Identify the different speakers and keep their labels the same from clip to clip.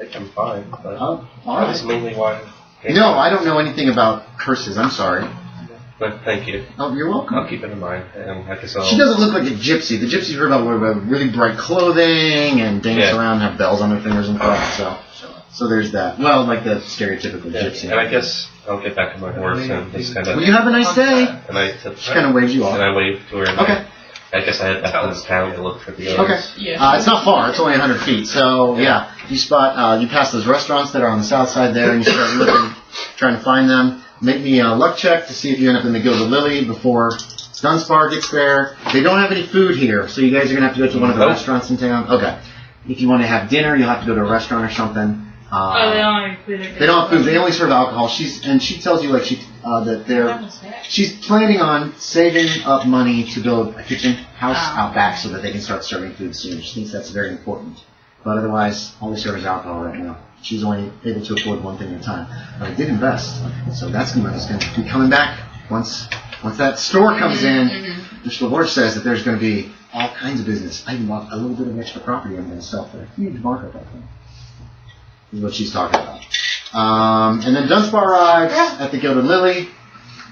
Speaker 1: think I'm fine. But
Speaker 2: all right.
Speaker 1: That's mainly why.
Speaker 2: No, I don't know anything about curses. I'm sorry.
Speaker 1: But thank you.
Speaker 2: Oh, you're welcome.
Speaker 1: I'll keep it in mind. And I guess
Speaker 2: She doesn't look like a gypsy. The gypsies wear about really bright clothing and dance around and have bells on their fingers and stuff. So there's that. Well, like the stereotypical gypsy.
Speaker 1: And I guess I'll get back to my horse and just kind of...
Speaker 2: Well, you have a nice day.
Speaker 1: And I
Speaker 2: she kind of waves you off.
Speaker 1: And I wave to her. And
Speaker 2: okay.
Speaker 1: I guess I head back to this town to look for the others.
Speaker 2: Okay. Yeah. It's not far. It's only 100 feet. So, yeah. You spot... you pass those restaurants that are on the south side there, and you start looking, trying to find them. Make me a luck check to see if you end up in the Guild of Lily before Dunspar gets there. They don't have any food here, so you guys are going to have to go to one of the restaurants in town. Okay. If you want to have dinner, you'll have to go to a restaurant or something.
Speaker 3: They don't have food.
Speaker 2: They don't have food. They only serve alcohol. She tells you like she's planning on saving up money to build a kitchen house out back so that they can start serving food soon. She thinks that's very important. But otherwise, all they serve is alcohol right now. She's only able to afford one thing at a time. But I did invest, so that's going to be coming back once that store comes in. Mr. LeBlanc says that there's going to be all kinds of business. I even bought a little bit of extra property I'm going to sell for a huge markup, I think. Is what she's talking about. And then Dunspar arrives at the Guild of Lily.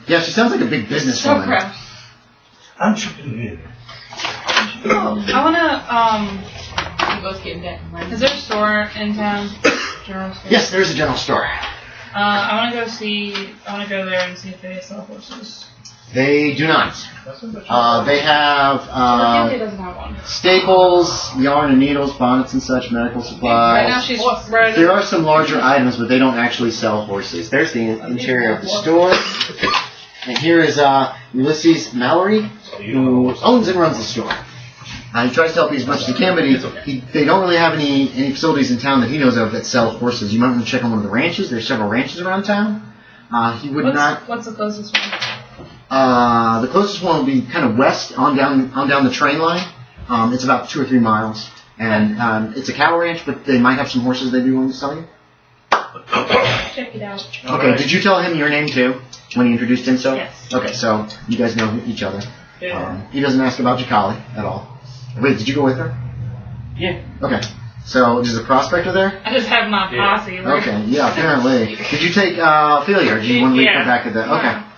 Speaker 2: Yeah, she sounds like a big businesswoman.
Speaker 4: I'm tripping in.
Speaker 3: I want to,
Speaker 5: both get debt.
Speaker 3: Is there a store in town? General store?
Speaker 2: Yes, there is a general store.
Speaker 3: I want to go there and see if they sell horses.
Speaker 2: They do not. They have
Speaker 3: doesn't have one.
Speaker 2: staples, yarn and needles, bonnets and such, medical supplies.
Speaker 3: Right now she's right.
Speaker 2: There are some larger items, but they don't actually sell horses. There's the interior of the store. And here is Ulysses Mallory, who owns and runs the store. He tries to help you as much as he can, but they don't really have any facilities in town that he knows of that sell horses. You might want to check on one of the ranches. There's several ranches around town. He would not.
Speaker 3: What's the closest one?
Speaker 2: The closest one will be kind of west on down the train line. It's about 2 or 3 miles, and it's a cattle ranch, but they might have some horses they'd be willing to sell you.
Speaker 3: Check it out.
Speaker 2: Okay. Did you tell him your name too when he introduced himself?
Speaker 3: Yes.
Speaker 2: Okay, so you guys know each other.
Speaker 3: Yeah.
Speaker 2: He doesn't ask about Jacali at all. Wait, did you go with her?
Speaker 3: Yeah.
Speaker 2: Okay. So, is the prospector there?
Speaker 3: I just have my posse.
Speaker 2: Okay, yeah, apparently. Did you take Ophelia, or do you want to leave her back at the... Okay.
Speaker 3: Yeah.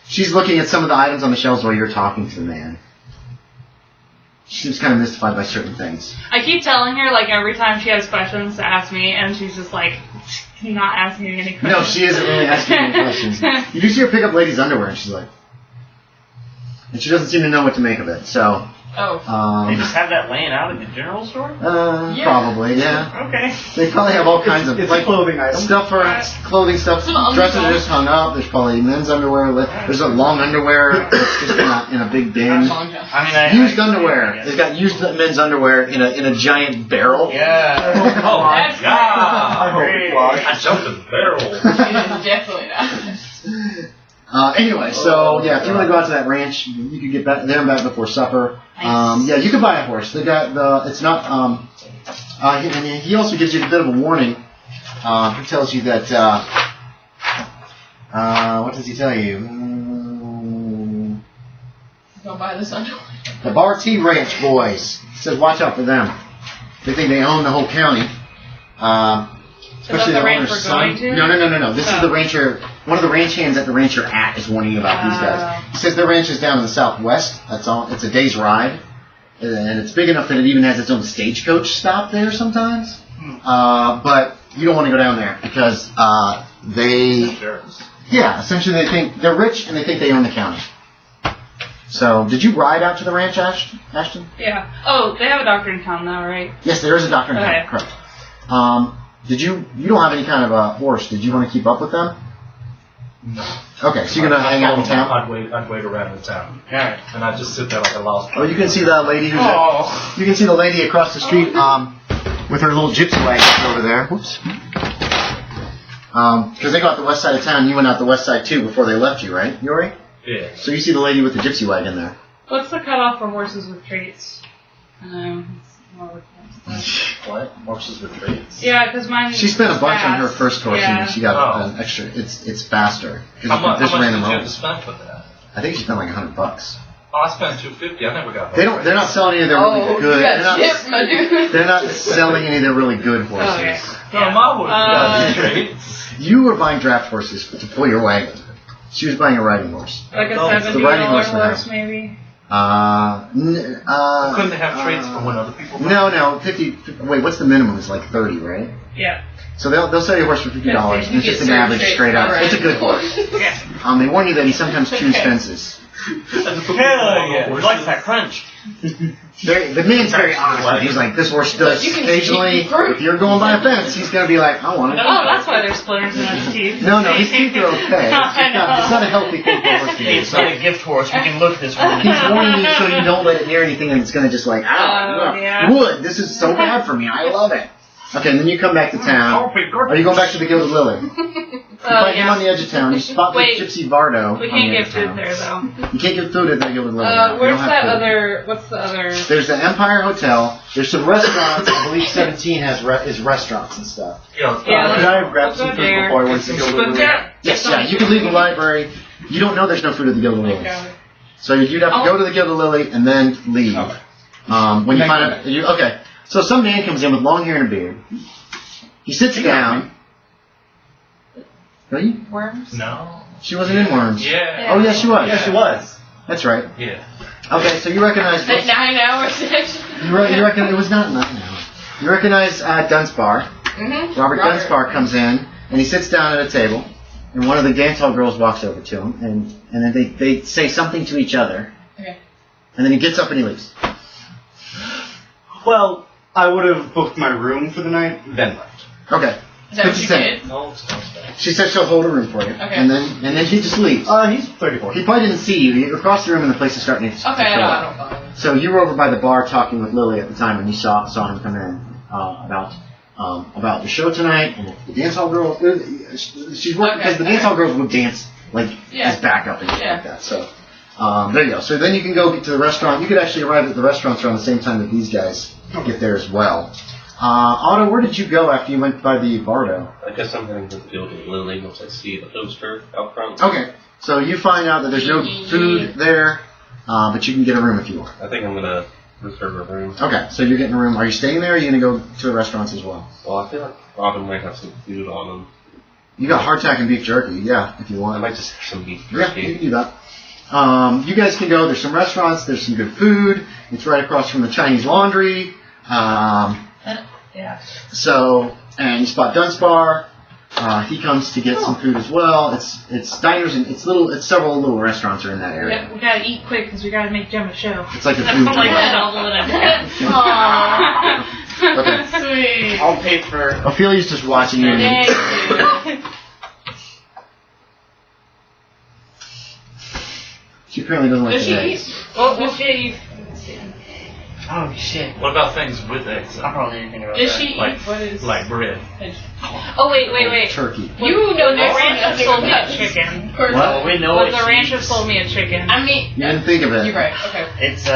Speaker 2: She's looking at some of the items on the shelves while you're talking to the man. She seems kind of mystified by certain things.
Speaker 3: I keep telling her, like, every time she has questions to ask me, and she's just like, not asking me any questions.
Speaker 2: No, she isn't really asking any questions. You do see her pick up ladies' underwear, and she's like... And she doesn't seem to know what to make of it, so...
Speaker 4: They just have that laying out in the general store?
Speaker 2: Probably, yeah.
Speaker 4: Okay.
Speaker 2: They probably have all kinds of
Speaker 4: like clothing items.
Speaker 2: Stuff for clothing stuff. Dresses are just hung up. There's probably men's underwear. There's a long underwear that's just in a big bin. Used underwear. They've got used men's underwear in a giant barrel.
Speaker 4: Yeah. Oh my god.
Speaker 1: I jumped in the barrel.
Speaker 5: Definitely not.
Speaker 2: Anyway, so yeah, if you want to go out to that ranch, you could get back there and back before supper.
Speaker 5: Nice.
Speaker 2: Yeah, you could buy a horse. They got it's not. He also gives you a bit of a warning. He tells you that. What does he tell you?
Speaker 5: Don't buy this underwear.
Speaker 2: The Barty Ranch boys. He says, watch out for them. They think they own the whole county. Especially
Speaker 3: the ranch
Speaker 2: owner's
Speaker 3: we're
Speaker 2: son.
Speaker 3: going to?
Speaker 2: No. This is the rancher. One of the ranch hands at the ranch you're at is warning you about these guys. He says their ranch is down in the southwest. That's all. It's a day's ride, and it's big enough that it even has its own stagecoach stop there sometimes. But you don't want to go down there because essentially they think they're rich and they think they own the county. So, did you ride out to the ranch, Ashton?
Speaker 3: Yeah. Oh, they have a doctor in town now, right?
Speaker 2: Yes, there is a doctor in town. Correct. Did you don't have any kind of a horse. Did you want to keep up with them?
Speaker 6: No.
Speaker 2: Okay, so you're going to hang out in town?
Speaker 6: I'd wait around in town. Yeah. And I'd just sit there like a lost
Speaker 2: Oh, you can see the lady who's you can see the lady across the street with her little gypsy wagon over there. Whoops. Because they go out the west side of town. You went out the west side too before they left you, right, Yorie?
Speaker 6: Yeah.
Speaker 2: So you see the lady with the gypsy wagon there.
Speaker 3: What's the cutoff for horses with traits? It's more with
Speaker 6: What? Horses with traits?
Speaker 3: Yeah, because mine.
Speaker 2: She spent a bunch on her first horse, and she got
Speaker 6: an
Speaker 2: extra. It's faster.
Speaker 6: How much did you spend with that?
Speaker 2: I think she spent like $100.
Speaker 6: Oh, I spent $250. I never got.
Speaker 2: They're not selling any of their really good.
Speaker 5: You got chips, my dude.
Speaker 2: They're not selling any of their really good horses.
Speaker 3: Okay.
Speaker 6: No, my horse.
Speaker 2: You were buying draft horses to pull your wagon. She was buying a riding horse.
Speaker 3: Like a
Speaker 2: the riding
Speaker 3: $70
Speaker 2: horse
Speaker 3: horse, maybe?
Speaker 6: Couldn't they have traits for when other people?
Speaker 2: No, 50. Wait, what's the minimum? It's like 30, right?
Speaker 3: Yeah.
Speaker 2: So they'll sell you a horse for $50. And it's just an average straight up. It's a good horse.
Speaker 3: Yeah.
Speaker 2: They warn you that he sometimes chews fences.
Speaker 4: Hell yeah. He likes that crunch.
Speaker 2: The man's very honest. He's like, this horse does occasionally, if you're going by a fence, he's going to be like, I want it.
Speaker 3: Oh, that's why there's splinters in his teeth.
Speaker 2: No, his teeth are okay. It's not a healthy thing for a horse to do.
Speaker 4: It's not a gift horse. We can look at this one.
Speaker 2: He's warning you so you don't let it near anything and it's going to just like, wood, this is so bad for me. I love it. Okay, and then you come back to town. Are you going back to the Gilded Lily? You find him on the edge of town. You spot the Gypsy Bardo.
Speaker 3: We can't get food there, though.
Speaker 2: You can't get food at the Gilded Lily.
Speaker 3: Where's that other... What's the other...
Speaker 2: There's the Empire Hotel. There's some restaurants. I believe 17 is restaurants and stuff.
Speaker 3: Yeah,
Speaker 2: Could I have grabbed some food before I went to the Gilded Lily? Yes, yeah. You can leave the library. You don't know there's no food at the Gilded Lily. So you'd have to go to the Gilded Lily and then leave. When you find out... Okay. So some man comes in with long hair and a beard. He sits down. Really?
Speaker 5: Worms?
Speaker 6: No.
Speaker 2: She wasn't in Worms.
Speaker 6: Yeah.
Speaker 2: Oh, yeah, she was.
Speaker 4: Yeah, she was.
Speaker 2: That's right.
Speaker 6: Yeah.
Speaker 2: Okay, so you recognize...
Speaker 5: At 9 hours, actually.
Speaker 2: You reckon it was not 9 hours. You recognize Dunspar.
Speaker 5: Mm-hmm.
Speaker 2: Robert Dunspar comes in, and he sits down at a table, and one of the dance hall girls walks over to him, and then they say something to each other.
Speaker 5: Okay.
Speaker 2: And then he gets up and he leaves.
Speaker 7: Well, I would have booked my room for the night, then left.
Speaker 2: Okay.
Speaker 5: Is that what you did?
Speaker 6: No, it's not that.
Speaker 2: She said she'll hold a room for you.
Speaker 5: Okay.
Speaker 2: And then he just leaves.
Speaker 7: He's 34.
Speaker 2: He probably didn't see you. You're across the room and the place is starting to
Speaker 5: Okay,
Speaker 2: fill
Speaker 5: I
Speaker 2: up.
Speaker 5: don't bother.
Speaker 2: So you were over by the bar talking with Lily at the time when you saw him come in about the show tonight and the dance hall girl. She's working because the dance hall girls would dance like as backup and shit like that. So there you go. So then you can go get to the restaurant. You could actually arrive at the restaurants around the same time that these guys get there as well. Otto, where did you go after you went by the Bardo?
Speaker 1: I guess I'm going to the Gilded Lily once I see the poster out front.
Speaker 2: Okay, so you find out that there's no food there, but you can get a room if you want.
Speaker 1: I think I'm going to reserve a room.
Speaker 2: Okay, so you're getting a room. Are you staying there, or are you going to go to the restaurants as well?
Speaker 1: Well, I feel like Robin might have some food on him.
Speaker 2: You got hardtack and beef jerky, yeah, if you want.
Speaker 1: I might just have some beef
Speaker 2: Yeah,
Speaker 1: jerky.
Speaker 2: you can do that. You guys can go. There's some restaurants. There's some good food. It's right across from the Chinese Laundry.
Speaker 3: Yeah.
Speaker 2: So, and you spot Dunspar. He comes to get some food as well. It's diners and it's several little restaurants are in that area.
Speaker 3: We gotta eat quick because we gotta make Gemma show.
Speaker 2: It's like a
Speaker 3: That's
Speaker 2: food
Speaker 3: like
Speaker 2: tour.
Speaker 3: that all the
Speaker 2: Okay.
Speaker 5: Sweet.
Speaker 4: I'll pay for...
Speaker 2: Ophelia's just watching you.
Speaker 5: Thank you.
Speaker 2: She apparently doesn't like
Speaker 5: Does
Speaker 2: the
Speaker 5: she
Speaker 2: eggs.
Speaker 5: eat?
Speaker 3: Well, shit.
Speaker 4: Oh, shit.
Speaker 6: What about things with eggs?
Speaker 4: I don't know anything about
Speaker 5: Does
Speaker 4: that.
Speaker 5: she eat?
Speaker 6: Like-
Speaker 5: What is?
Speaker 6: Like bread.
Speaker 3: Oh, wait.
Speaker 2: Turkey.
Speaker 5: You know
Speaker 3: The
Speaker 5: next
Speaker 3: rancher sold me a chicken.
Speaker 5: Of course.
Speaker 4: Well, we know
Speaker 3: But
Speaker 4: what
Speaker 3: the
Speaker 4: she
Speaker 3: rancher
Speaker 4: eats.
Speaker 3: sold me a chicken.
Speaker 5: I mean,
Speaker 2: You didn't think of it.
Speaker 5: you're right. Okay.
Speaker 4: It's,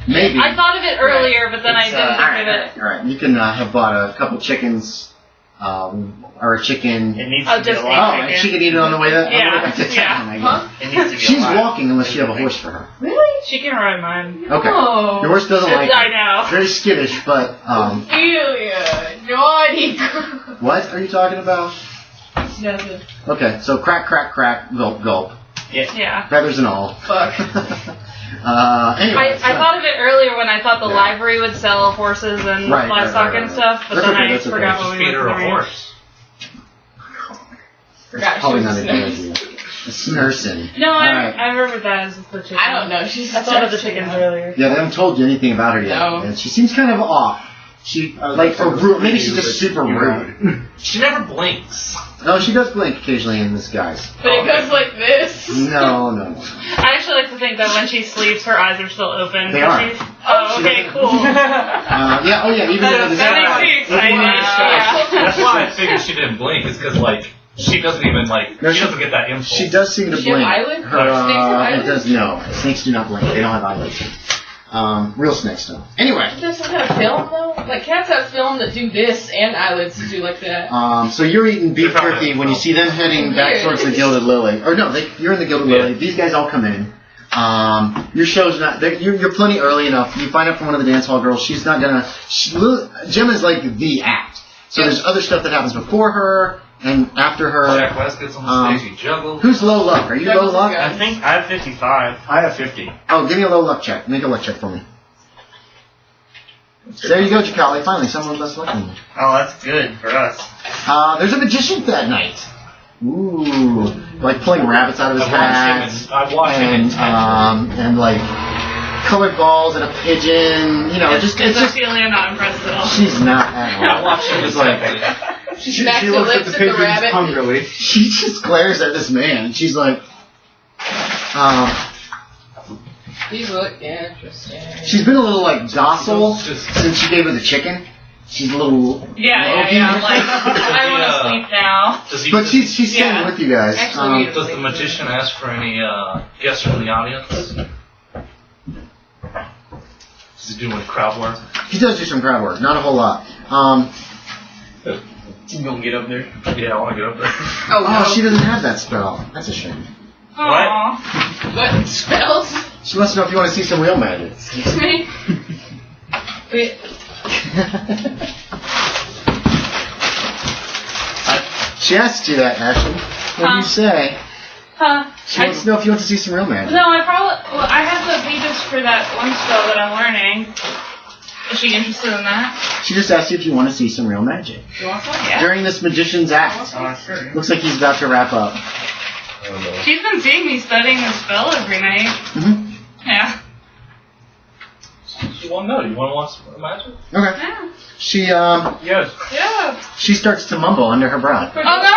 Speaker 2: Maybe.
Speaker 3: I thought of it earlier, but then I
Speaker 4: It's,
Speaker 3: didn't think
Speaker 2: Alright,
Speaker 3: of it.
Speaker 2: alright. You can have bought a couple chickens, or a chicken.
Speaker 4: it needs
Speaker 3: Oh,
Speaker 4: to be
Speaker 3: just
Speaker 4: alive.
Speaker 2: Oh, and she can eat it on the way there?
Speaker 3: Yeah, yeah.
Speaker 2: Oh my
Speaker 5: Huh?
Speaker 2: God.
Speaker 4: It needs to be
Speaker 2: She's
Speaker 4: alive.
Speaker 2: walking unless you have a horse for her.
Speaker 5: Really?
Speaker 3: She can ride mine.
Speaker 2: Okay.
Speaker 5: No.
Speaker 2: Your horse doesn't like
Speaker 3: I
Speaker 2: it.
Speaker 3: know.
Speaker 2: Very skittish, but,
Speaker 5: Ophelia, naughty girl.
Speaker 2: what are you talking about?
Speaker 5: Nothing.
Speaker 2: Okay, so crack, crack, crack, gulp, gulp.
Speaker 3: Yeah.
Speaker 2: Feathers and all.
Speaker 5: Fuck.
Speaker 2: Anyway.
Speaker 3: I thought of it earlier when I thought the library would sell horses and
Speaker 2: Right,
Speaker 3: livestock
Speaker 2: right.
Speaker 3: and stuff, but
Speaker 2: That's
Speaker 3: then
Speaker 2: okay,
Speaker 3: I
Speaker 2: that's okay.
Speaker 3: forgot
Speaker 6: Just
Speaker 3: when we
Speaker 6: feed
Speaker 3: went to
Speaker 6: her
Speaker 3: the
Speaker 6: a
Speaker 3: ranch.
Speaker 6: horse.
Speaker 5: Forgot she
Speaker 2: Probably
Speaker 5: was
Speaker 2: not a
Speaker 5: a
Speaker 2: good
Speaker 5: nurse.
Speaker 2: idea. It's nursing.
Speaker 3: No,
Speaker 2: Alright.
Speaker 3: I remember that as the chicken.
Speaker 5: I don't know. She's
Speaker 3: I thought of the chickens earlier.
Speaker 2: Yeah, they haven't told you anything about her yet.
Speaker 5: No.
Speaker 2: And she seems kind of off. She, or rude. Maybe she's just super rude.
Speaker 6: She never blinks.
Speaker 2: No, she does blink occasionally in disguise.
Speaker 5: But it goes like this.
Speaker 2: No.
Speaker 3: I actually like to think that when she sleeps, her eyes are still open.
Speaker 2: They
Speaker 3: but
Speaker 2: are.
Speaker 3: she's- Oh, okay, cool.
Speaker 2: Yeah, even though
Speaker 3: That makes me excited. Yeah.
Speaker 6: That's why I figured she didn't blink. Is because like she doesn't even like
Speaker 2: No,
Speaker 6: she
Speaker 2: she-
Speaker 6: doesn't get that impulse.
Speaker 2: she does seem to
Speaker 5: Does she have
Speaker 2: blink.
Speaker 5: eyelids?
Speaker 2: Her,
Speaker 5: Snakes have
Speaker 2: it
Speaker 5: eyelids?
Speaker 2: does no. Snakes do not blink. They don't have eyelids. Real snakes don't. Anyway.
Speaker 5: Is there some kind of film though? Like cats have film that do this and eyelids to do like that.
Speaker 2: So you're eating beef
Speaker 6: They're probably
Speaker 2: jerky when you see them heading back towards the Gilded Lily. Or no, you're in the Gilded Lily. These guys all come in. Your show's not. You're plenty early enough. You find out from one of the dance hall girls. She's not gonna. Gemma's like the act. So there's other stuff that happens before her and after her.
Speaker 6: Jack West gets on the stage, he juggles.
Speaker 2: Who's low luck? Are you low luck?
Speaker 4: I think I have 55.
Speaker 7: I have 50.
Speaker 2: Oh, give me a low luck check. Make a luck check for me. There you go, Jacali. Finally, someone less luck than you.
Speaker 4: Oh, that's good for us.
Speaker 2: There's a magician that night. Ooh, like pulling rabbits out of his hat,
Speaker 6: I watch him in
Speaker 2: and like colored balls and a pigeon. You know,
Speaker 3: Is
Speaker 2: it's just
Speaker 3: Ophelia not impressed at all?
Speaker 2: she's not at all.
Speaker 6: I watch him
Speaker 2: It's like
Speaker 5: She
Speaker 7: She
Speaker 5: smacks her
Speaker 7: looks at
Speaker 5: lips
Speaker 7: the
Speaker 5: at the
Speaker 7: pigeons
Speaker 5: rabbit.
Speaker 7: hungrily.
Speaker 2: she just glares at this man, and she's like,
Speaker 5: These look interesting.
Speaker 2: she's been a little like docile
Speaker 6: Just-
Speaker 2: since she gave her the chicken. She's a little
Speaker 3: Yeah. Like, I want to sleep now.
Speaker 6: Does he,
Speaker 2: but she's staying
Speaker 3: Yeah.
Speaker 2: with you guys.
Speaker 5: Actually,
Speaker 6: does the magician ask for any guests from the audience? Does he do any crowd work?
Speaker 2: He does do some crowd work, not a whole lot.
Speaker 4: You gonna get up there?
Speaker 6: Yeah, I want to get up there.
Speaker 5: Oh, no.
Speaker 2: She doesn't have that spell. That's a shame.
Speaker 3: Aww.
Speaker 5: What spells?
Speaker 2: She wants to know if you want to see some real magic.
Speaker 5: Excuse me? Wait.
Speaker 2: She asked you that, Ashton. What do you say?
Speaker 3: Huh?
Speaker 2: She wants to know if you want to see some real magic.
Speaker 3: No, I have the pages for that one spell that I'm learning. Is she interested in that?
Speaker 2: She just asked you if you want to see some real magic.
Speaker 5: You want some?
Speaker 3: Yeah.
Speaker 2: During this magician's act.
Speaker 4: Sure.
Speaker 2: Looks like he's about to wrap up.
Speaker 3: She's been seeing me studying the spell every night.
Speaker 2: Mm-hmm.
Speaker 3: Yeah.
Speaker 6: You want to know? You want to watch some magic?
Speaker 2: Okay.
Speaker 3: Yeah.
Speaker 6: Yes.
Speaker 3: Yeah.
Speaker 2: She starts to mumble under her breath.
Speaker 3: Oh, no.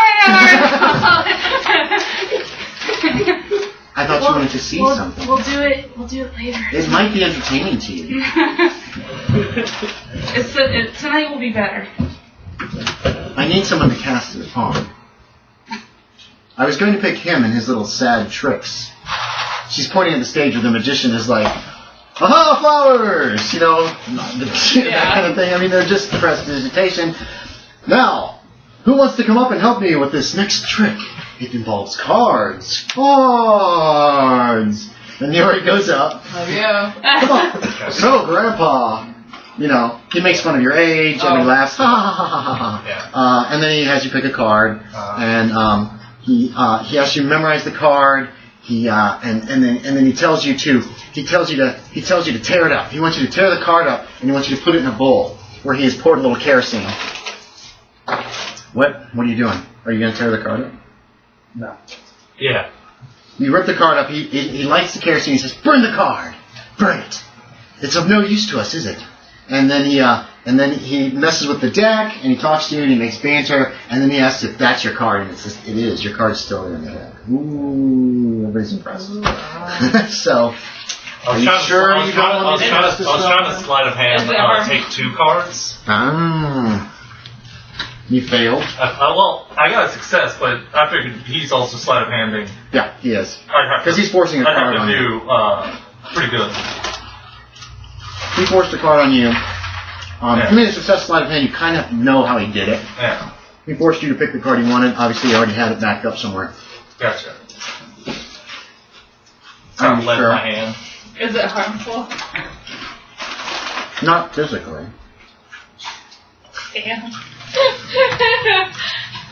Speaker 2: I thought you wanted to see something.
Speaker 3: We'll do it later.
Speaker 2: It might be entertaining to you.
Speaker 3: Tonight will be better.
Speaker 2: I need someone to cast it upon. I was going to pick him and his little sad tricks. She's pointing at the stage where the magician is like, aha, flowers! You know, that kind of thing. I mean, they're just prestidigitation. Now, who wants to come up and help me with this next trick? It involves cards. Cards! And Yorie goes up.
Speaker 5: Oh, yeah.
Speaker 2: Come on. So, Grandpa. You know, he makes fun of your age and he laughs. Ha ha ha ha ha.
Speaker 6: Yeah.
Speaker 2: And then he has you pick a card. And he has you memorize the card. And then he tells you to tear it up. He wants you to tear the card up and he wants you to put it in a bowl where he has poured a little kerosene. What are you doing? Are you going to tear the card up?
Speaker 6: No. Yeah.
Speaker 2: You rip the card up. He lights the kerosene. He says, "Burn the card. Burn it. It's of no use to us, is it?" And then he messes with the deck and he talks to you and he makes banter and then he asks if that's your card and it says it is. Your card's still in the deck. Ooh, everybody's impressed. So,
Speaker 6: I was trying to sleight of hand take 2 cards.
Speaker 2: You failed.
Speaker 6: Well, I got a success, but I figured he's also sleight of handing.
Speaker 2: Yeah, he is.
Speaker 6: Because
Speaker 2: Because he's forcing a card on you.
Speaker 6: do pretty good.
Speaker 2: He forced a card on you.
Speaker 6: Yeah.
Speaker 2: If you made a successful sleight of hand, you kind of know how he did it.
Speaker 6: Yeah.
Speaker 2: He forced you to pick the card you wanted. Obviously, you already had it backed up somewhere.
Speaker 6: Gotcha. Kind of led
Speaker 2: sure?
Speaker 6: my hand.
Speaker 3: Is it harmful?
Speaker 2: Not physically.
Speaker 3: Damn.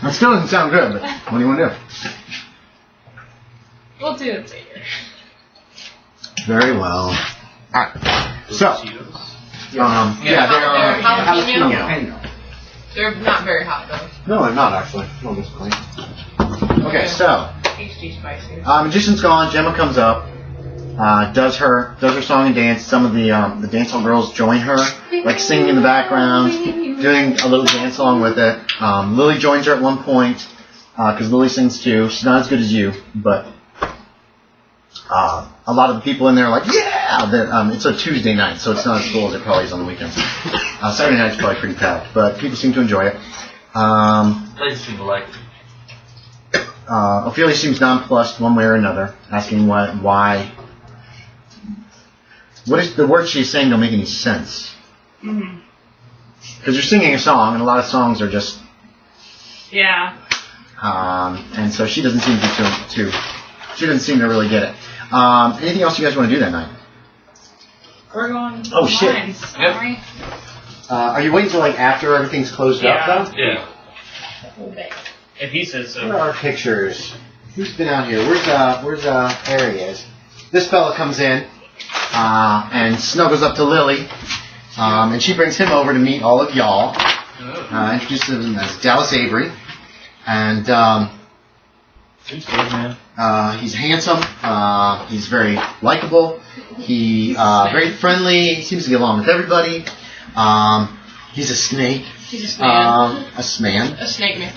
Speaker 2: That still doesn't sound good, but what do you want to do?
Speaker 3: We'll do it later.
Speaker 2: Very well. Alright. So, they are
Speaker 5: They're jalapeno.
Speaker 2: jalapeno.
Speaker 5: They're not very hot, though.
Speaker 2: No, they're not actually. No, this point. Okay, so
Speaker 5: Tasty spicy.
Speaker 2: magician's gone. Gemma comes up, does her song and dance. Some of the dance hall girls join her, like singing in the background, doing a little dance along with it. Lily joins her at one point because Lily sings too. She's not as good as you, but a lot of the people in there are like, yeah. It's a Tuesday night, so it's not as full as it probably is on the weekends. Saturday night's probably pretty packed, but people seem to enjoy it.
Speaker 6: Ladies seem to like it.
Speaker 2: Ophelia seems nonplussed one way or another, asking why. What is the words she's saying don't make any sense? Because you're singing a song, and a lot of songs are just.
Speaker 3: Yeah.
Speaker 2: And so she doesn't seem she doesn't seem to really get it. Anything else you guys want to do that night?
Speaker 3: We're going to
Speaker 2: Oh, shit.
Speaker 3: mines,
Speaker 6: Yep.
Speaker 3: aren't we?
Speaker 2: Are you waiting till like after everything's closed up though?
Speaker 6: Yeah.
Speaker 4: If he says so.
Speaker 2: Where are our pictures? Who's been out here? There he is. This fella comes in and snuggles up to Lily, and she brings him over to meet all of y'all. Introduces him as Dallas Avery, and
Speaker 6: He's good, man.
Speaker 2: he's handsome. He's very likable. He very friendly. He seems to get along with everybody. He's a snake.
Speaker 5: He's a man.
Speaker 2: A sman.
Speaker 5: A snake man.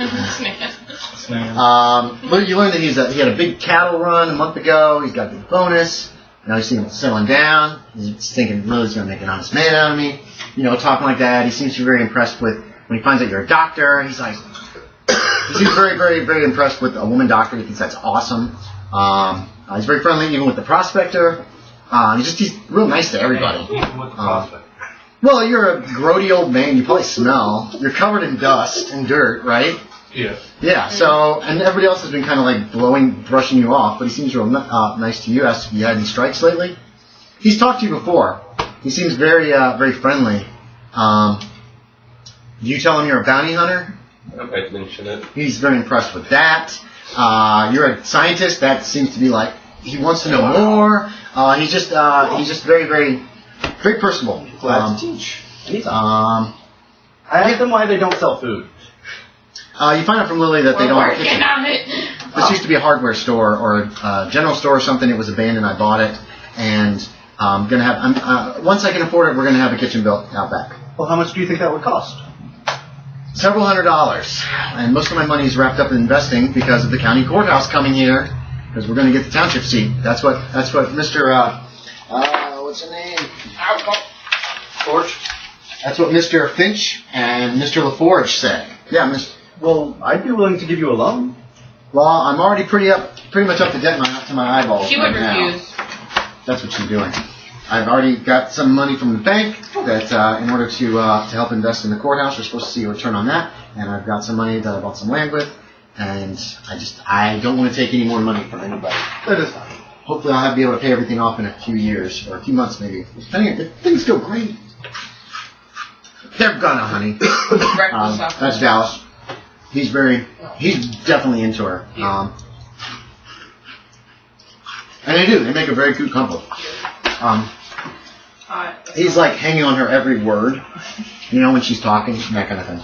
Speaker 2: But you learned that he had a big cattle run a month ago. He's got a big bonus. Now he's thinking about settling down. He's thinking Lily's going to make an honest man out of me. You know, talking like that. He seems to be very impressed with, when he finds out you're a doctor, he's like, he seems very, very, very impressed with a woman doctor. He thinks that's awesome. He's very friendly even with the prospector. He's real nice to everybody.
Speaker 6: Even with the prospect.
Speaker 2: Well, you're a grody old man. You probably smell. You're covered in dust and dirt, right?
Speaker 6: Yeah.
Speaker 2: Yeah, so, and everybody else has been kind of like brushing you off, but he seems real nice to you. Asked if you had any strikes lately. He's talked to you before. He seems very, very friendly. Do you tell him you're a bounty hunter?
Speaker 1: Okay, mention it.
Speaker 2: He's very impressed with that. You're a scientist. That seems to be like, he wants to know more. He's just very, very, very personable.
Speaker 7: Glad to teach.
Speaker 2: I
Speaker 7: I asked them why they don't sell food.
Speaker 2: You find out from Lily that they don't have a
Speaker 5: working
Speaker 2: kitchen.
Speaker 5: on it.
Speaker 2: This used to be a hardware store or a general store or something. It was abandoned. I bought it, and I'm gonna have. Once I can afford it, we're gonna have a kitchen built out back.
Speaker 7: Well, how much do you think that would cost?
Speaker 2: Several $100s, and most of my money is wrapped up in investing because of the county courthouse coming here. Because we're gonna get the township seat. That's what Mr. What's his name?
Speaker 7: George?
Speaker 2: That's what Mr. Finch and Mr. LaForge said. Yeah, Mr.
Speaker 7: Well, I'd be willing to give you a loan.
Speaker 2: Well, I'm already pretty much up to debt to my eyeballs.
Speaker 5: She
Speaker 2: right
Speaker 5: would
Speaker 2: now.
Speaker 5: refuse.
Speaker 2: That's what she's doing. I've already got some money from the bank that, in order to help invest in the courthouse, we're supposed to see a return on that. And I've got some money that I bought some land with, and I don't want to take any more money from anybody.
Speaker 7: That is fine.
Speaker 2: Hopefully, I'll be able to pay everything off in a few years or a few months, maybe. Depending if things go great. They're gonna, honey. That's Dallas. He's definitely into her. And they do. They make a very cute couple. He's like hanging on her every word, you know, when she's talking, that kind of thing.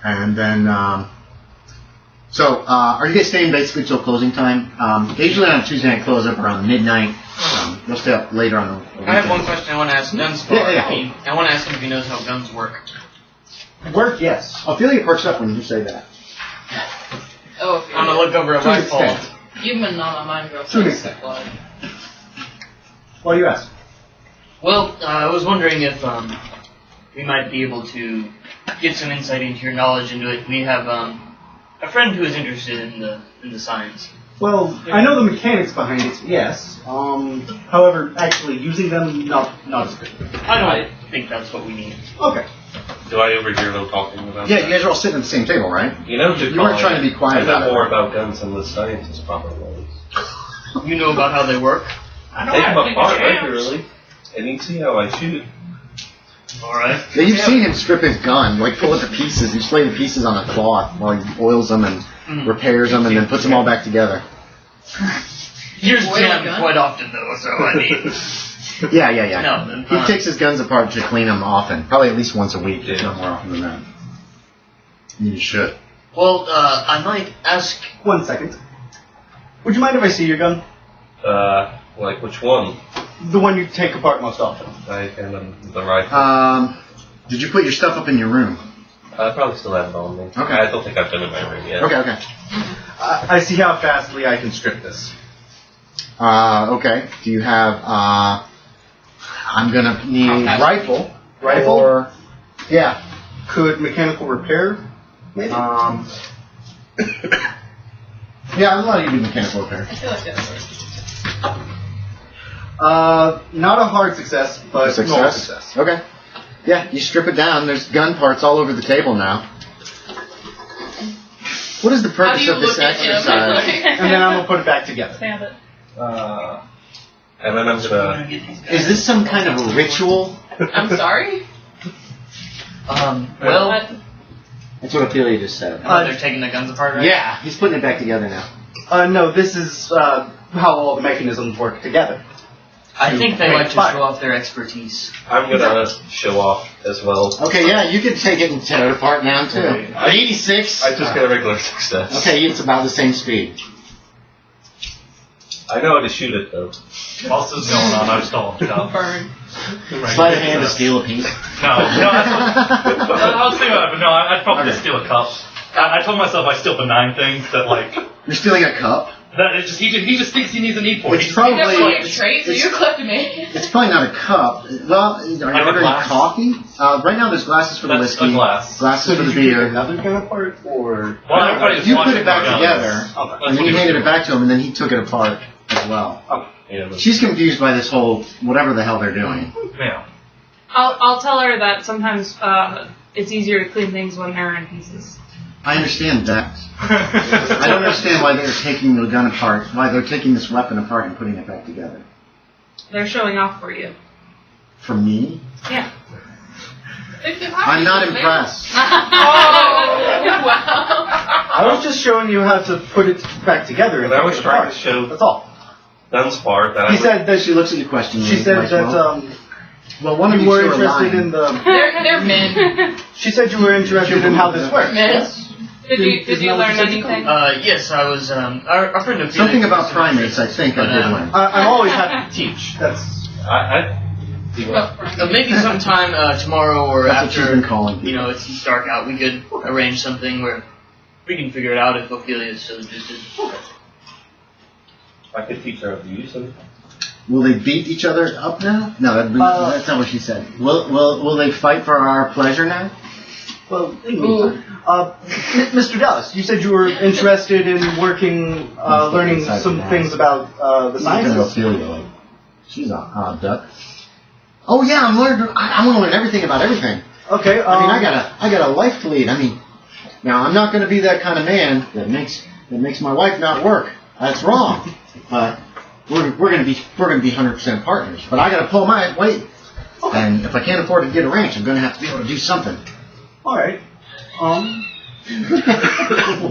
Speaker 2: And then, are you guys staying basically till closing time? They usually on a Tuesday night close up around midnight. We'll stay up later on the weekend.
Speaker 4: I have one question I want to ask Dunspar.
Speaker 2: Yeah.
Speaker 4: I want to ask him if he knows how guns work.
Speaker 7: Work, yes.
Speaker 2: Ophelia perks up when you say that.
Speaker 5: Oh,
Speaker 4: I'm going to look over at
Speaker 2: To an
Speaker 4: my phone.
Speaker 2: extent.
Speaker 5: you've been on my mind, girl.
Speaker 7: To an extent. Why do you ask?
Speaker 4: Well, I was wondering if we might be able to get some insight into your knowledge into it. We have a friend who is interested in the science.
Speaker 7: Well, I know the mechanics behind it, yes. However, actually using them, not as good.
Speaker 4: I don't think that's what we need.
Speaker 7: Okay.
Speaker 1: Do I overhear them talking about
Speaker 2: Yeah,
Speaker 1: that?
Speaker 2: you guys are all sitting at the same table, right?
Speaker 1: You know,
Speaker 2: You weren't trying to be quiet
Speaker 1: I
Speaker 2: about
Speaker 1: know
Speaker 2: it.
Speaker 1: more about guns than the scientist probably knows.
Speaker 4: You know about how they work?
Speaker 1: I take them apart regularly, and you see how I shoot.
Speaker 4: Alright.
Speaker 2: Yeah, you've seen him strip his gun, like pull it to pieces. He's laying the pieces on a cloth while he oils them and repairs them and then puts them all back together.
Speaker 4: Yours
Speaker 5: Oil
Speaker 4: jam
Speaker 5: gun?
Speaker 4: quite often though, so I mean...
Speaker 2: Yeah.
Speaker 4: No, then
Speaker 2: He
Speaker 4: fine.
Speaker 2: takes his guns apart to clean them often. Probably at least once a week, if
Speaker 1: Yeah.
Speaker 2: not more often than that. You should.
Speaker 4: Well, I might ask...
Speaker 7: 1 second. Would you mind if I see your gun?
Speaker 1: Like which one?
Speaker 7: The one you take apart most often.
Speaker 1: The rifle.
Speaker 2: Did you put your stuff up in your room?
Speaker 1: I probably still have it on me.
Speaker 2: Okay.
Speaker 1: I don't think I've been in my room yet.
Speaker 2: Okay.
Speaker 7: I see how fastly I can strip this.
Speaker 2: Okay. Do you have, I'm gonna need rifle.
Speaker 7: Rifle?
Speaker 2: Or, yeah.
Speaker 7: Could mechanical repair? Maybe.
Speaker 2: Yeah, I'll allow you to do mechanical repair.
Speaker 5: I feel like that's
Speaker 7: Not a hard success, but normal success.
Speaker 2: Okay. Yeah, you strip it down. There's gun parts all over the table now. What is the
Speaker 5: How do
Speaker 2: purpose
Speaker 5: you
Speaker 2: of this
Speaker 5: look at him?
Speaker 2: exercise?
Speaker 7: And then I'm gonna put it back together.
Speaker 3: Stab it.
Speaker 6: And then I'm gonna.
Speaker 2: Is this some kind of a ritual?
Speaker 5: I'm sorry?
Speaker 4: Well,
Speaker 2: That's what Ophelia just said.
Speaker 4: they're taking the guns apart, right?
Speaker 2: Yeah, he's putting it back together now.
Speaker 7: No, this is how all the mechanisms work together.
Speaker 4: I think they
Speaker 7: Wait,
Speaker 4: like to
Speaker 7: fire.
Speaker 4: show off their expertise.
Speaker 6: I'm gonna show off as well.
Speaker 2: Okay, yeah, you can take it and tear it apart now, too.
Speaker 6: Okay.
Speaker 2: 86.
Speaker 6: I just got a regular success.
Speaker 2: Okay, it's about the same speed.
Speaker 6: I know how to shoot it though.
Speaker 8: Whilst this is going on, I just don't know.
Speaker 5: Burn.
Speaker 2: Sleight of hand to steal a piece.
Speaker 8: No, I was thinking about it, but no, I'd probably just steal a cup. I told myself I steal benign things that, like,
Speaker 2: You're stealing a cup?
Speaker 8: that it's just, he just thinks he needs an E-point.
Speaker 2: It's
Speaker 5: You never
Speaker 2: probably...
Speaker 5: want your trait, so you're kleptomaniac.
Speaker 2: It's probably not a cup. Well, are you
Speaker 8: Like a
Speaker 2: ordering
Speaker 8: glass?
Speaker 2: coffee? Right now there's glasses for the
Speaker 8: That's
Speaker 2: whiskey.
Speaker 8: a glass.
Speaker 2: Glasses
Speaker 7: So
Speaker 2: for
Speaker 7: did
Speaker 2: the
Speaker 7: you take
Speaker 2: beer.
Speaker 7: another gun apart, or?
Speaker 8: Well, everybody's
Speaker 2: You put
Speaker 8: watching
Speaker 2: it back
Speaker 8: my guns.
Speaker 2: together,
Speaker 7: Okay.
Speaker 2: and then you handed it back to him, and then he took it apart as well.
Speaker 6: Yeah, but
Speaker 2: She's confused by this whole whatever the hell they're doing.
Speaker 8: Yeah.
Speaker 3: I'll tell her that sometimes it's easier to clean things when they're in pieces.
Speaker 2: I understand that. I don't understand why they're taking the gun apart, why they're taking this weapon apart and putting it back together.
Speaker 3: They're showing off for you.
Speaker 2: For me?
Speaker 3: Yeah.
Speaker 2: I'm not impressed.
Speaker 5: Oh, wow.
Speaker 7: I was just showing you how to put it back together.
Speaker 6: And I was trying to show
Speaker 7: That's all.
Speaker 6: Dunspar that
Speaker 7: He said that
Speaker 2: She looks at you questioningly.
Speaker 7: she said that
Speaker 2: well, one of
Speaker 7: you
Speaker 2: you
Speaker 7: were
Speaker 2: two are
Speaker 7: interested
Speaker 2: lying.
Speaker 7: in the.
Speaker 5: They're men.
Speaker 7: She said you were interested in how this works.
Speaker 5: Men.
Speaker 3: Did you learn anything?
Speaker 4: Yes, I was, our friend of
Speaker 2: Something about primates, I think I did learn.
Speaker 7: I'm always happy to teach. That's.
Speaker 4: Maybe sometime tomorrow or
Speaker 2: That's what she's been
Speaker 4: after,
Speaker 2: calling
Speaker 4: you know, it's dark out, we could arrange something where we can figure it out if Ophelia is so interested.
Speaker 6: I could teach her how to use them.
Speaker 2: Will they beat each other up now? No, that's not what she said. Will they fight for our pleasure now?
Speaker 7: Well, Mr. Dallas, you said you were interested in working, learning some things about the sciences.
Speaker 2: Ophelia, she's a duck. Oh yeah, I'm gonna learn everything about everything.
Speaker 7: Okay.
Speaker 2: I mean, I got a life to lead. I mean, now I'm not gonna be that kind of man that makes my wife not work. That's wrong. But we're gonna be 100% partners. But I gotta pull my weight.
Speaker 7: Okay.
Speaker 2: And if I can't afford to get a ranch, I'm gonna have to be able to do something.
Speaker 7: All right.
Speaker 2: What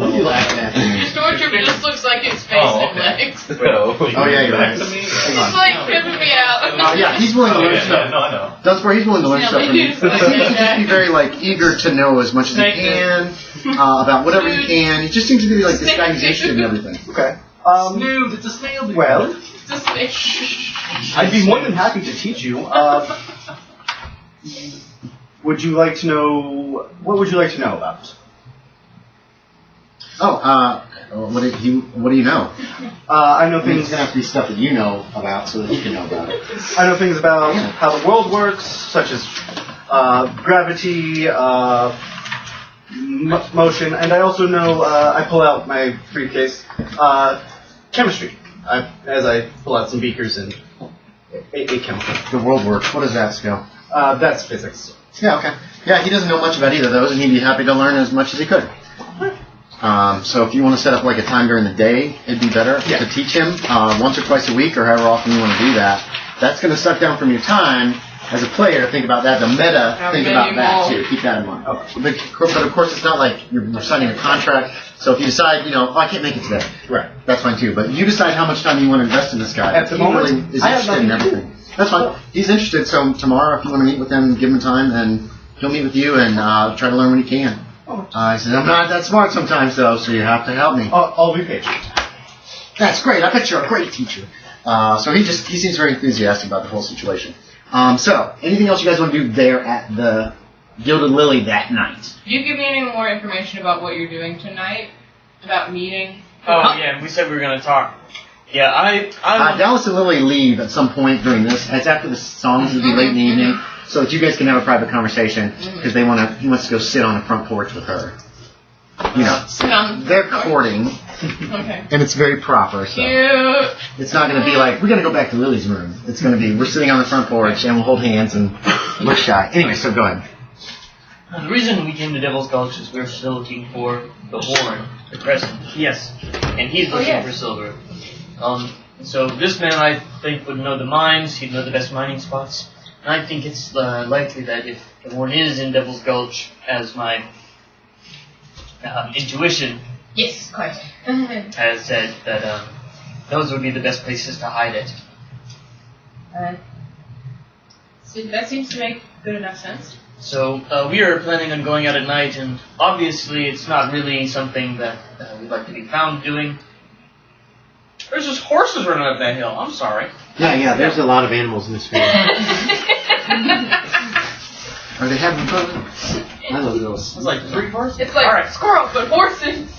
Speaker 2: are you laughing at?
Speaker 5: Stormtrooper just looks like his face and legs.
Speaker 2: Oh yeah, you're right.
Speaker 5: He's like pimping me out.
Speaker 2: Yeah, he's willing to learn
Speaker 8: Yeah,
Speaker 2: stuff.
Speaker 8: no, I know.
Speaker 2: Dunspar, he's willing to learn
Speaker 5: Yeah,
Speaker 2: stuff from you. He seems to just be very eager to know as much as he can about whatever he can. He just seems to be like this guy who's interested in everything.
Speaker 7: Okay.
Speaker 8: Dude, it's a snail.
Speaker 7: Well,
Speaker 5: Just like,
Speaker 7: I'd be more than happy to teach you. Would you like to know? What would you like to know about?
Speaker 2: What do you know?
Speaker 7: I know
Speaker 2: I mean,
Speaker 7: things.
Speaker 2: it's gonna have to be stuff that you know about so that he can know about it.
Speaker 7: I know things about how the world works, such as gravity, motion, and I also know. I pull out my briefcase. Chemistry. As I pull out some beakers and a chemical.
Speaker 2: The world works. What does that skill?
Speaker 7: That's physics.
Speaker 2: Yeah, okay. Yeah, he doesn't know much about either of those, and he'd be happy to learn as much as he could. So if you want to set up like a time during the day, it'd be better to teach him once or twice a week, or however often you want to do that. That's going to suck down from your time as a player. Think about that. The meta, think about that too. Keep that in mind.
Speaker 7: Okay.
Speaker 2: But of course, it's not like you're signing a contract. So if you decide, I can't make it today,
Speaker 7: Right.
Speaker 2: that's fine too. But you decide how much time you want to invest in this guy.
Speaker 7: At the
Speaker 2: He
Speaker 7: moment,
Speaker 2: really is
Speaker 7: I have
Speaker 2: interested in
Speaker 7: nothing to do.
Speaker 2: everything. That's fine. He's interested. So tomorrow, if you want to meet with him, give him time, and he'll meet with you and try to learn what he can. He says, I'm not that smart sometimes, though, so you have to help me.
Speaker 7: I'll be patient.
Speaker 2: That's great. I bet you're a great teacher. So he seems very enthusiastic about the whole situation. So, anything else you guys want to do there at the Gilded Lily that night?
Speaker 5: do you give me any more information about what you're doing tonight? About meeting?
Speaker 4: Oh, yeah, we said we were going to talk. Yeah, I
Speaker 2: Dallas and Lily leave at some point during this. It's after the songs. It'll be late in the evening. So that you guys can have a private conversation because he wants to go sit on the front porch with her.
Speaker 5: Sit on the
Speaker 2: They're
Speaker 5: floor.
Speaker 2: courting,
Speaker 5: Okay.
Speaker 2: and it's very proper. So
Speaker 5: Cute.
Speaker 2: it's not going to be like we're going to go back to Lily's room. It's going to be we're sitting on the front porch and we'll hold hands and look shy. Anyway, so go ahead.
Speaker 4: The reason we came to Devil's Gulch is we're still looking for the horn, the crescent. Yes. And he's looking for silver. So this man, I think, would know the mines. He'd know the best mining spots. And I think it's likely that if the horn is in Devil's Gulch, as my intuition
Speaker 5: Yes, quite.
Speaker 4: has said, that those would be the best places to hide it.
Speaker 5: So that seems to make good enough sense.
Speaker 4: So we are planning on going out at night, and obviously it's not really something that we'd like to be found doing.
Speaker 9: There's just horses running up that hill. I'm sorry.
Speaker 10: Yeah, there's a lot of animals in this field.
Speaker 2: Are they having fun? I love those.
Speaker 9: It's like 3 horses?
Speaker 5: It's like
Speaker 9: Alright.
Speaker 5: squirrel, but horses.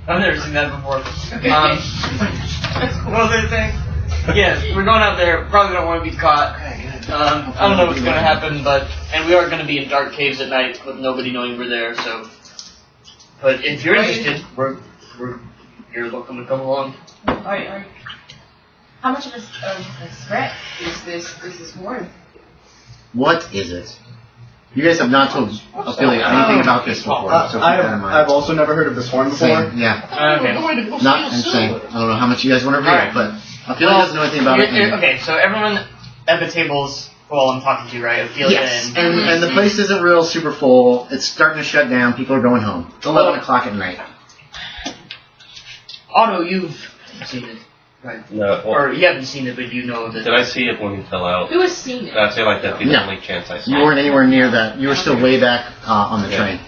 Speaker 4: I've never seen that before.
Speaker 5: Okay.
Speaker 4: What was I saying? Yeah, we're going out there. Probably don't want to be caught. I don't know what's going to happen, and we are going to be in dark caves at night with nobody knowing we're there. So, but if you're interested, you're welcome to come along.
Speaker 5: Alright. How much of a threat is this horn?
Speaker 2: What is it? You guys have not told Ophelia anything about this before, so keep that in mind.
Speaker 7: I've also never heard of this horn before.
Speaker 2: Same, yeah.
Speaker 4: Okay.
Speaker 2: Not insane. I don't know how much you guys want to reveal,
Speaker 4: Alright.
Speaker 2: but Ophelia doesn't know anything about it.
Speaker 4: Okay, so everyone at the tables, well, I'm talking to you, right? Ophelia
Speaker 2: Yes, and the place isn't real super full. It's starting to shut down. People are going home. It's 11 o'clock at night.
Speaker 4: Otto, you've seen it, right?
Speaker 1: No, well,
Speaker 4: Or you haven't seen it, but you know that.
Speaker 1: did I see it when you fell out?
Speaker 5: Who has seen it?
Speaker 1: I feel like that'd be the
Speaker 2: Yeah.
Speaker 1: only chance I saw.
Speaker 2: You weren't anywhere near that. You were still way back on the train.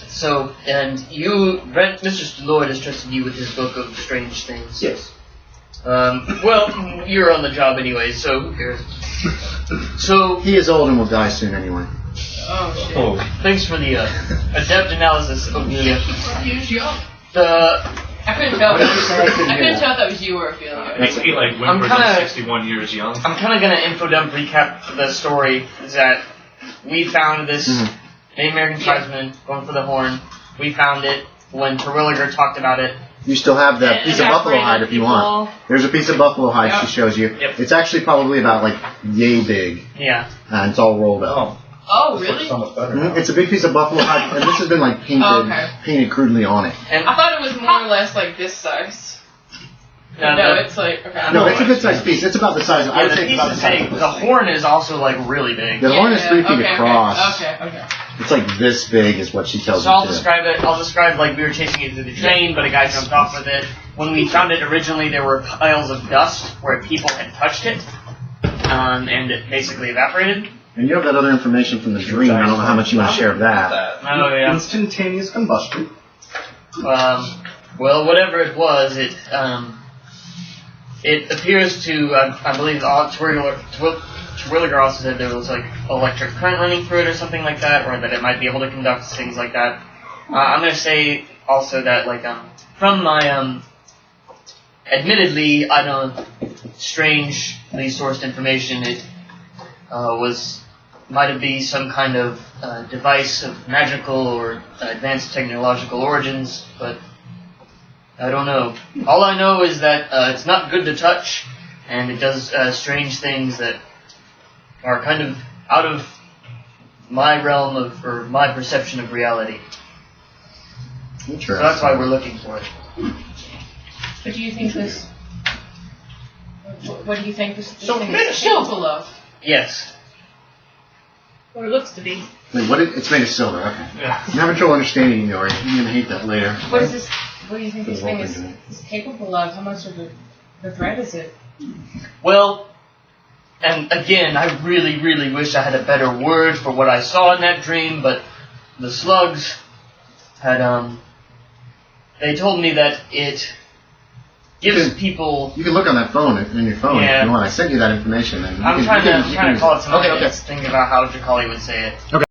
Speaker 4: So, and you, Mr. Stalloid has trusted you with his book of strange things.
Speaker 7: Yes.
Speaker 4: Well, you're on the job anyway, so who cares? So,
Speaker 2: He is old and will die soon anyway.
Speaker 5: Oh shit.
Speaker 1: Oh,
Speaker 4: thanks for the adept analysis, Ophelia.
Speaker 5: I couldn't tell.
Speaker 2: What did you say? I couldn't
Speaker 5: I
Speaker 2: hear
Speaker 5: couldn't
Speaker 2: that.
Speaker 5: tell if that was you or Ophelia.
Speaker 8: Makes me like
Speaker 4: I'm
Speaker 8: whimpered
Speaker 4: kinda-
Speaker 8: 61 years young.
Speaker 4: I'm kind of gonna info dump recap the story. Is that we found this Native American tribesman going for the horn. We found it when Terwilliger talked about it.
Speaker 2: You still have that
Speaker 3: And
Speaker 2: piece of buffalo
Speaker 3: evaporated
Speaker 2: hide if you
Speaker 3: people.
Speaker 2: want. There's a piece of buffalo hide she shows you.
Speaker 4: Yep.
Speaker 2: It's actually probably about like yay big,
Speaker 4: Yeah.
Speaker 2: and it's all rolled up.
Speaker 5: Oh really?
Speaker 2: It's a big piece of buffalo hide, and this has been like painted crudely on it.
Speaker 4: And
Speaker 5: I thought it was more or less like this size. No, it's like okay.
Speaker 2: No, it's a good sized piece. It's about the size of. I
Speaker 4: yeah,
Speaker 2: would
Speaker 4: the
Speaker 2: say it's
Speaker 4: piece
Speaker 2: about the
Speaker 4: is
Speaker 2: size
Speaker 4: big.
Speaker 2: of
Speaker 4: The
Speaker 2: this
Speaker 4: horn is also like really big.
Speaker 2: thing. The horn is 3 feet
Speaker 5: okay,
Speaker 2: across.
Speaker 5: Okay.
Speaker 2: It's like this big, is what she tells
Speaker 4: So I'll
Speaker 2: you.
Speaker 4: describe it. I'll describe like we were chasing it through the train, but a guy jumped off with it. When we found it originally, there were piles of dust where people had touched it, and it basically evaporated.
Speaker 2: And you have that other information from the dream. I don't know how much you want to share of that.
Speaker 4: Oh yeah.
Speaker 7: Instantaneous combustion.
Speaker 4: Well, whatever it was, it appears to, I believe, Terwilliger also said there was like electric current running through it or something like that, or that it might be able to conduct things like that. I'm going to say also that, like, from my, admittedly, I don't, strangely sourced information, it might have been some kind of device of magical or advanced technological origins, but I don't know. All I know is that it's not good to touch, and it does strange things that are kind of out of my realm of, or my perception of reality. So that's why we're looking for it.
Speaker 5: What do you think this? What do you think this thing is capable of?
Speaker 4: Yes.
Speaker 3: Or it looks to be.
Speaker 2: Wait, it's made of silver. Okay.
Speaker 8: Yeah.
Speaker 2: I'm having trouble understanding you, Yorie. I'm gonna hate that later.
Speaker 5: What is this? What do you think this thing is capable of? How much of the threat is it?
Speaker 4: Well, and again, I really, really wish I had a better word for what I saw in that dream, but the slugs had, they told me that it gives people...
Speaker 2: You can look on that phone, in your phone,
Speaker 4: Yeah.
Speaker 2: if you want. I sent you that information. And
Speaker 4: I'm trying to call it something
Speaker 2: Okay.
Speaker 4: that's thinking about how Jacali would say it.
Speaker 2: Okay.